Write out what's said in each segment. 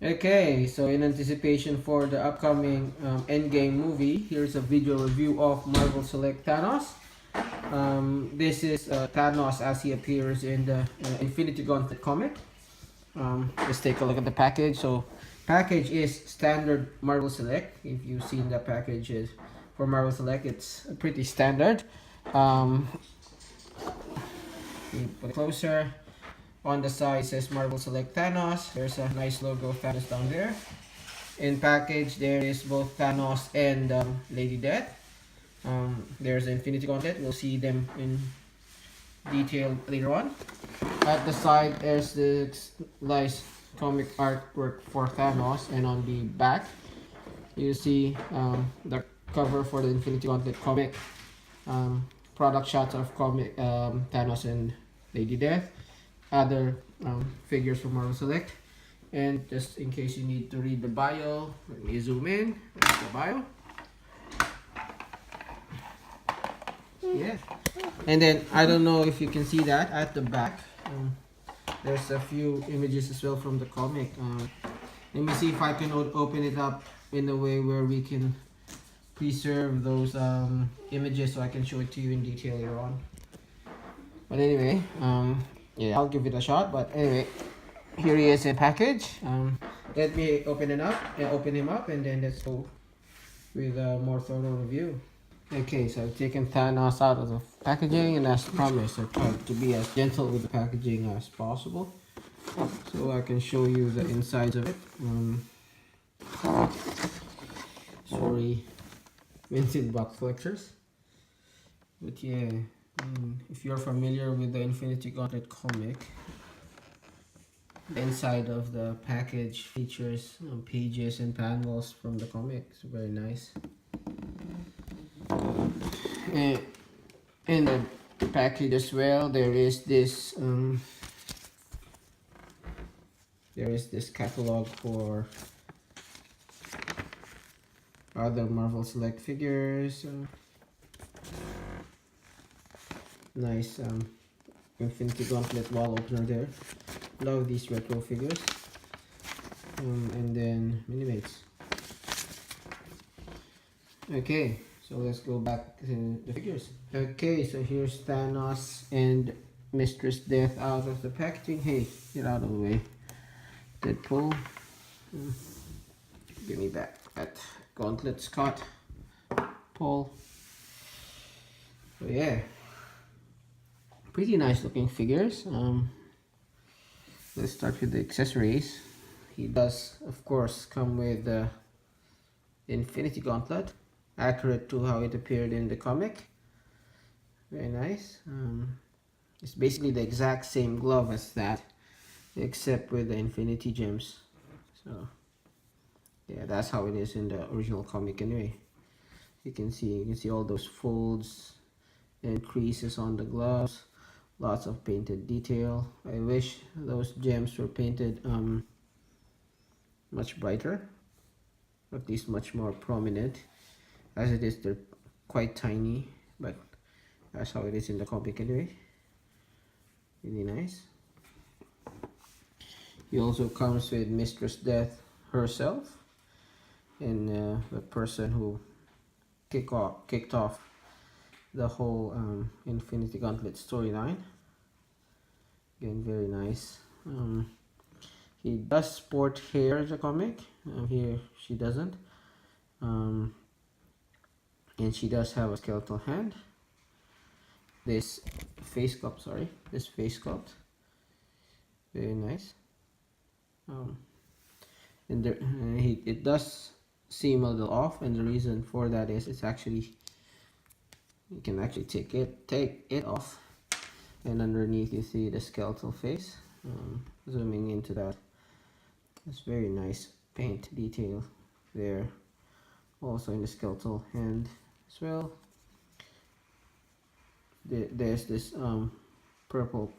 Okay, so in anticipation for the upcoming Endgame movie, here's a video review of Marvel Select Thanos. This is Thanos as he appears in the Infinity Gauntlet comic. Let's take a look at the package. So, package is standard Marvel Select. If you've seen the packages for Marvel Select, it's pretty standard. Um, you put it closer. On the side says Marvel Select Thanos. There's a nice logo of Thanos down there. In package, there is both Thanos and Lady Death. There's the Infinity Gauntlet. We'll see them in detail later on. At the side, there's this nice comic artwork for Thanos, and on the back, you see the cover for the Infinity Gauntlet comic. Product shots of comic Thanos and Lady Death. Other figures from Marvel Select. And just in case you need to read the bio, let me zoom in. That's the bio. Yeah. And then I don't know if you can see that at the back. There's a few images as well from the comic. Let me see if I can open it up in a way where we can preserve those images so I can show it to you in detail later on. But anyway, yeah, I'll give it a shot. But anyway, here he is in package. Let me open him up, and then let's go with a more thorough review. Okay, so I've taken Thanos out of the packaging, and as promised, I tried to be as gentle with the packaging as possible, so I can show you the insides of it. Sorry, vintage box collectors. But yeah, if you're familiar with the Infinity Gauntlet comic, the inside of the package features pages and panels from the comic. It's very nice. And in the package as well, there is this catalog for other Marvel Select figures. Nice Infinity Gauntlet wall opener there. Love these retro figures. And then Minimates. Okay, so let's go back to the figures. Okay, so here's Thanos and Mistress Death out of the packaging. Hey, get out of the way. Deadpool. Give me back that Gauntlet Scott. Paul. So yeah. Pretty nice looking figures. Let's start with the accessories. He does, of course, come with the Infinity Gauntlet, accurate to how it appeared in the comic. Very nice. It's basically the exact same glove as that, except with the Infinity Gems. So, yeah, that's how it is in the original comic anyway. You can see all those folds and creases on the gloves. Lots of painted detail. I wish those gems were painted much brighter, at least much more prominent. As it is, they're quite tiny, but that's how it is in the comic anyway. Really nice. He also comes with Mistress Death herself, and the person who kicked off the whole Infinity Gauntlet storyline. Again, very nice. He does sport hair in the comic. Here she doesn't. And she does have a skeletal hand. This face sculpt. Very nice. And it does seem a little off, and the reason for that is it's actually, you can actually take it off, and underneath you see the skeletal face. Zooming into that, it's very nice paint detail there. Also in the skeletal hand as well. There's this purple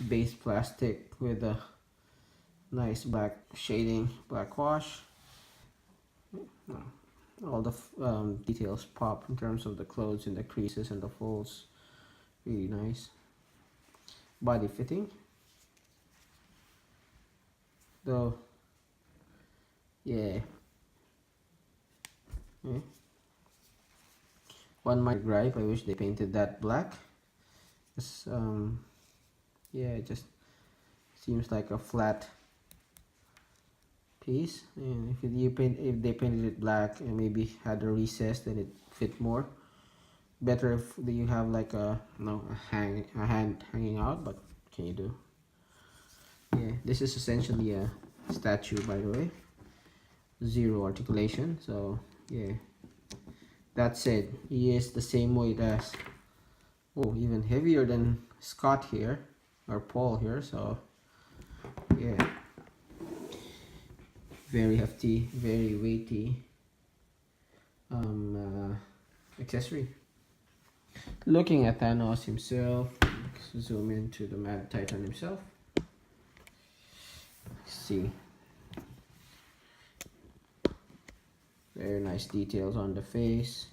base plastic with a nice black shading, black wash. All the details pop in terms of the clothes and the creases and the folds. Really nice. Body fitting. though. Yeah. One minor gripe, I wish they painted that black. It's, yeah, it just seems like a flat piece, and if they painted it black and maybe had a recess, then it fit more better. If you have like a hand hanging out, but what can you do? Yeah, this is essentially a statue, by the way. Zero articulation. So yeah, that said, he is the same weight as, oh, even heavier than Scott here, or Paul here. So yeah, very hefty, very weighty accessory. Looking at Thanos himself, zoom into the Mad Titan himself. Let's see, very nice details on the face.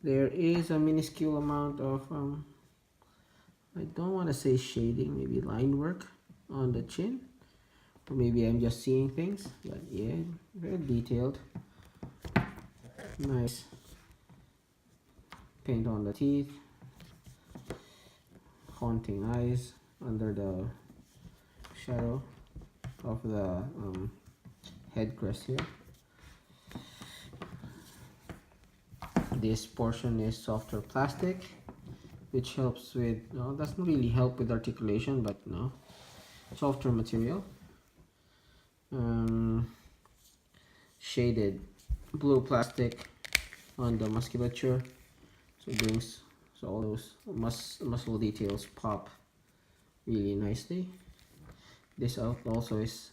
There is a minuscule amount of I don't want to say shading, maybe line work on the chin, or maybe I'm just seeing things, but yeah, very detailed. Nice paint on the teeth, haunting eyes under the shadow of the head crest here. This portion is softer plastic, which helps with, no, doesn't really help with articulation, but no, softer material. Shaded blue plastic on the musculature, so all those muscle details pop really nicely. This also is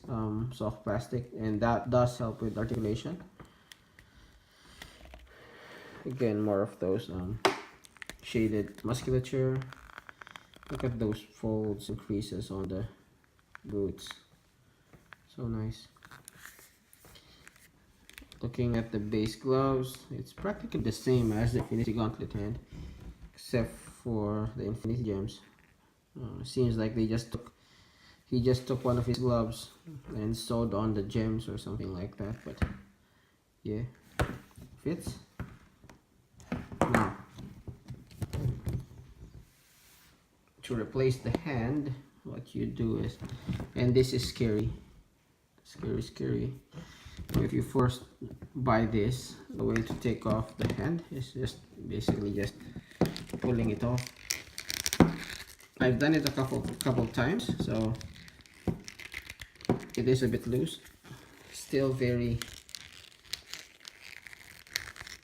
soft plastic, and that does help with articulation. Again, more of those shaded musculature. Look at those folds and creases on the boots, so nice. Looking at the base gloves, it's practically the same as the Infinity Gauntlet hand, except for the Infinity Gems. Seems like he just took one of his gloves and sewed on the gems or something like that, but yeah, fits. Now, to replace the hand, what you do is, and this is scary. If you first buy this, the way to take off the hand is just basically just pulling it off. I've done it a couple times, so it is a bit loose, still very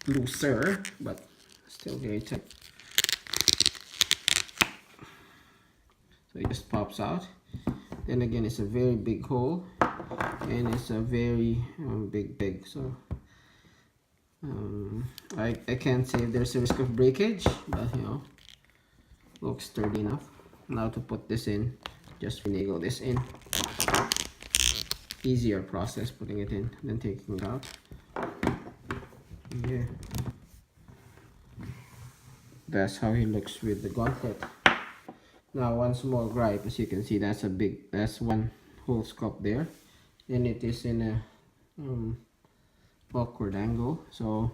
looser, but still very tight. So it just pops out. Then again, it's a very big hole, and it's a very big, so I can't say if there's a risk of breakage, but you know, looks sturdy enough. Now to put this in, just finagle this in. Easier process putting it in than taking it out. Yeah, that's how he looks with the gauntlet. Now, one small gripe, as you can see, that's one whole scope there, and it is in a awkward angle, so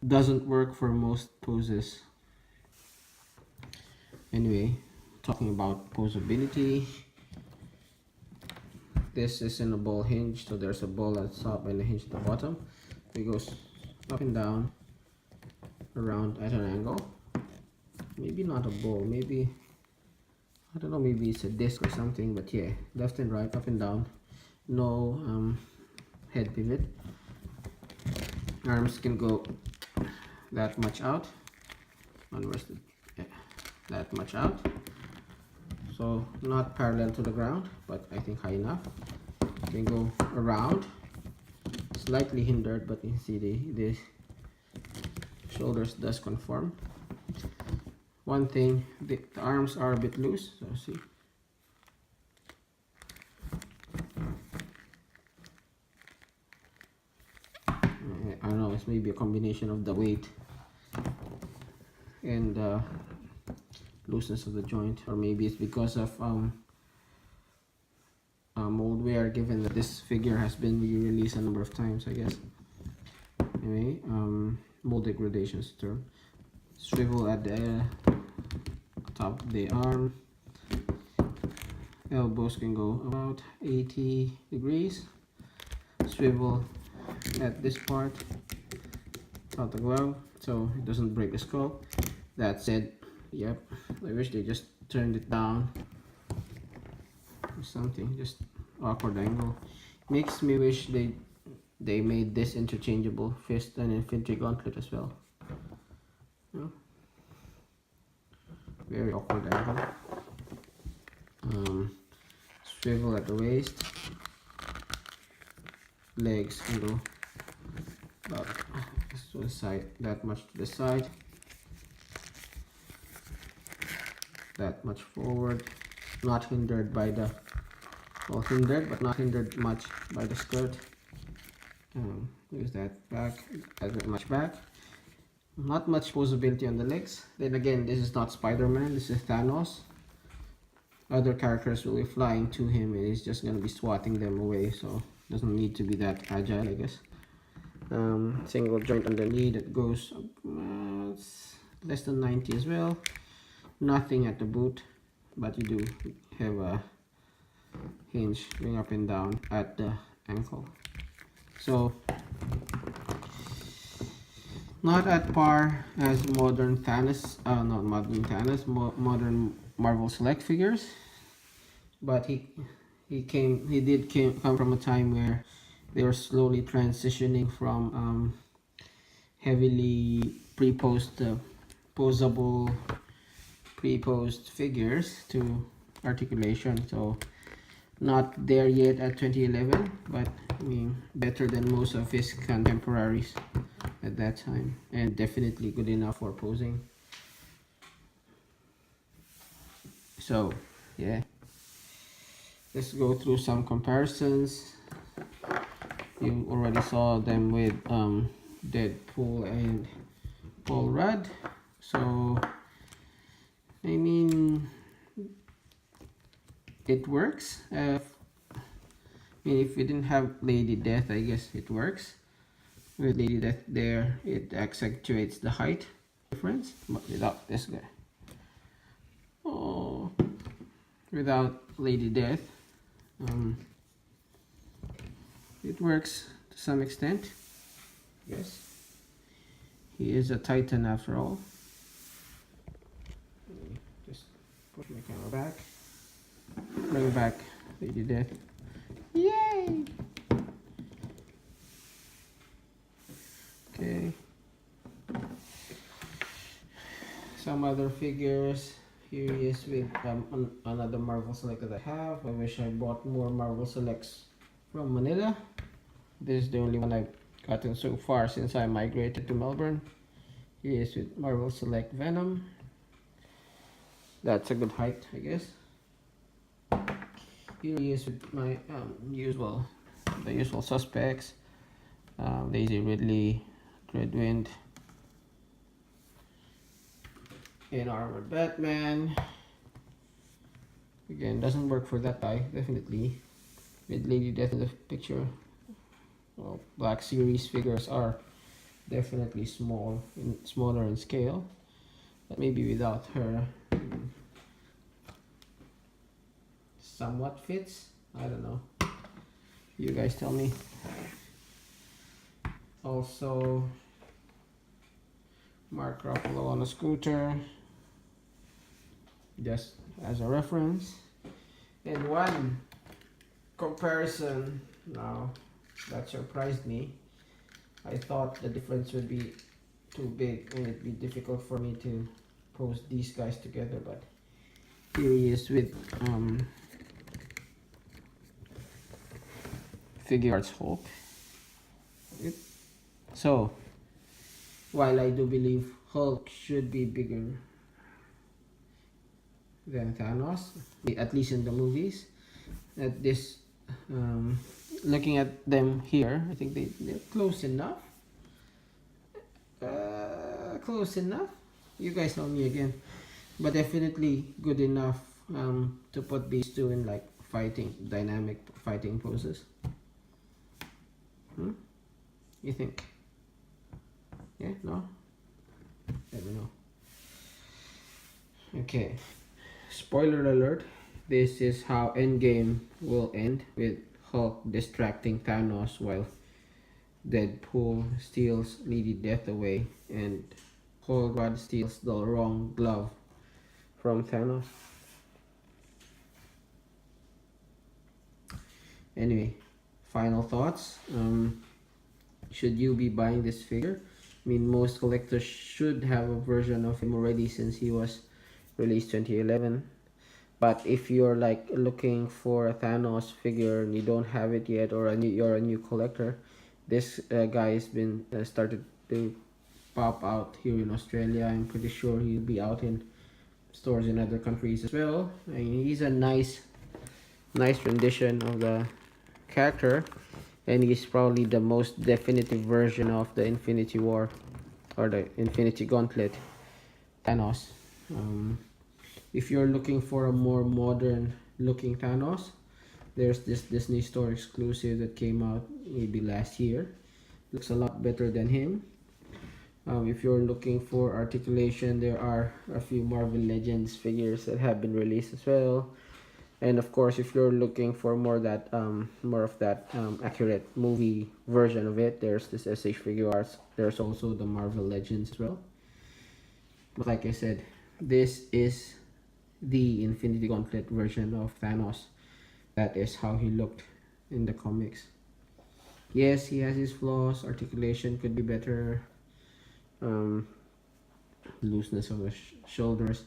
doesn't work for most poses. Anyway, talking about posability, this is in a ball hinge, so there's a ball at the top and a hinge at the bottom. It goes up and down, around at an angle. Maybe not a ball, maybe, I don't know, maybe it's a disc or something, but yeah, left and right, up and down. No head pivot. Arms can go that much out. That much out. So not parallel to the ground, but I think high enough. Can go around. Slightly hindered, but you see the shoulders does conform. One thing, the arms are a bit loose, so see. I don't know, it's maybe a combination of the weight and looseness of the joint, or maybe it's because of mold wear, given that this figure has been re-released a number of times, I guess. Anyway, mold degradation is the term. Swivel at the top of the arm. Elbows can go about 80 degrees. Swivel at this part of the glove so it doesn't break the skull. That said, yep, I wish they just turned it down or something. Just awkward angle. Makes me wish they made this interchangeable fist and infantry gauntlet as well. No? Very awkward angle. Swivel at the waist. Legs can go about to the side, that much to the side, that much forward, not hindered by the, well, hindered but not hindered much by the skirt. Use that back, that much back. Not much posability on the legs. Then again, this is not Spider-Man, this is Thanos. Other characters will be flying to him and he's just gonna be swatting them away, so doesn't need to be that agile, I guess. Single joint on the knee that goes less than 90 as well. Nothing at the boot, but you do have a hinge going up and down at the ankle. So not at par as modern Thanos, not modern Thanos, modern Marvel Select figures, but he did come from a time where they were slowly transitioning from heavily posable pre-posed figures to articulation. So not there yet at 2011, but I mean better than most of his contemporaries at that time, and definitely good enough for posing. So yeah, let's go through some comparisons. You already saw them with Deadpool and Paul Rudd, so I mean it works. I mean, if we didn't have Lady Death, I guess it works. With Lady Death there, it accentuates the height difference, but without this guy, oh, without Lady Death, it works to some extent. Yes, he is a Titan after all. Just put my camera back. Bring back Lady Death. Yay! Okay. Some other figures. Here he is with another Marvel Select that I have. I wish I bought more Marvel Selects from Manila. This is the only one I've gotten so far since I migrated to Melbourne. He is with Marvel Select Venom. That's a good height, I guess. Here he is with my the usual suspects. Daisy Ridley, Dreadwind, and Armored Batman. Again, doesn't work for that guy, definitely. With Lady Death in the picture. Well, Black Series figures are definitely smaller in scale, but maybe without her somewhat fits. I don't know. You guys tell me. Also, Mark Ruffalo on a scooter, just as a reference. And one comparison now that surprised me. I thought the difference would be too big and it'd be difficult for me to post these guys together, but here he is with Figure Arts Hulk. So while I do believe Hulk should be bigger than Thanos, at least in the movies, at this looking at them here, I think they're close enough. Close enough. You guys tell me again, but definitely good enough to put these two in like dynamic fighting poses. You think? Yeah, no? Never know. Okay. Spoiler alert. This is how Endgame will end, with Hulk distracting Thanos while Deadpool steals Lady Death away and Hulk steals the wrong glove from Thanos. Anyway, final thoughts. Should you be buying this figure? I mean, most collectors should have a version of him already since he was released 2011. But if you're like looking for a Thanos figure and you don't have it yet, or you're a new collector, this guy has been started to pop out here in Australia. I'm pretty sure he'll be out in stores in other countries as well. I mean, he's a nice rendition of the character, and he's probably the most definitive version of the Infinity War or the Infinity Gauntlet Thanos. If you're looking for a more modern looking Thanos, there's this Disney Store exclusive that came out maybe last year. Looks a lot better than him. If you're looking for articulation, there are a few Marvel Legends figures that have been released as well. And of course, if you're looking for more of that accurate movie version of it, there's this SH Figure Arts. There's also the Marvel Legends as well. But like I said, this is the Infinity Gauntlet version of Thanos. That is how he looked in the comics. Yes, he has his flaws. Articulation could be better. Looseness of the shoulders,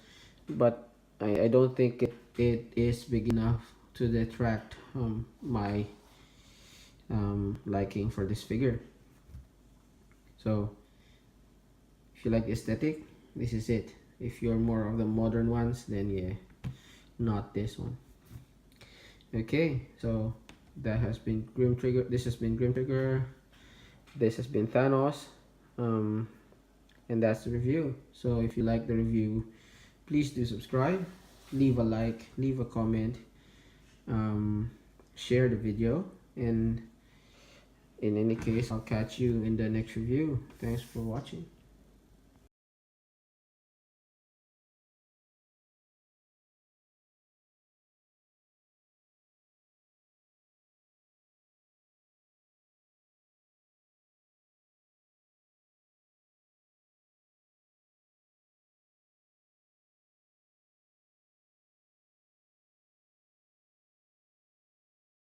but I don't think it is big enough to detract my liking for this figure. So if you like the aesthetic, this is it. If you're more of the modern ones, then yeah, not this one. Okay, so that has been Grim Trigger. This has been Grim Trigger. This has been Thanos. And that's the review. So if you like the review, please do subscribe, leave a like, leave a comment, share the video, and in any case, I'll catch you in the next review. Thanks for watching.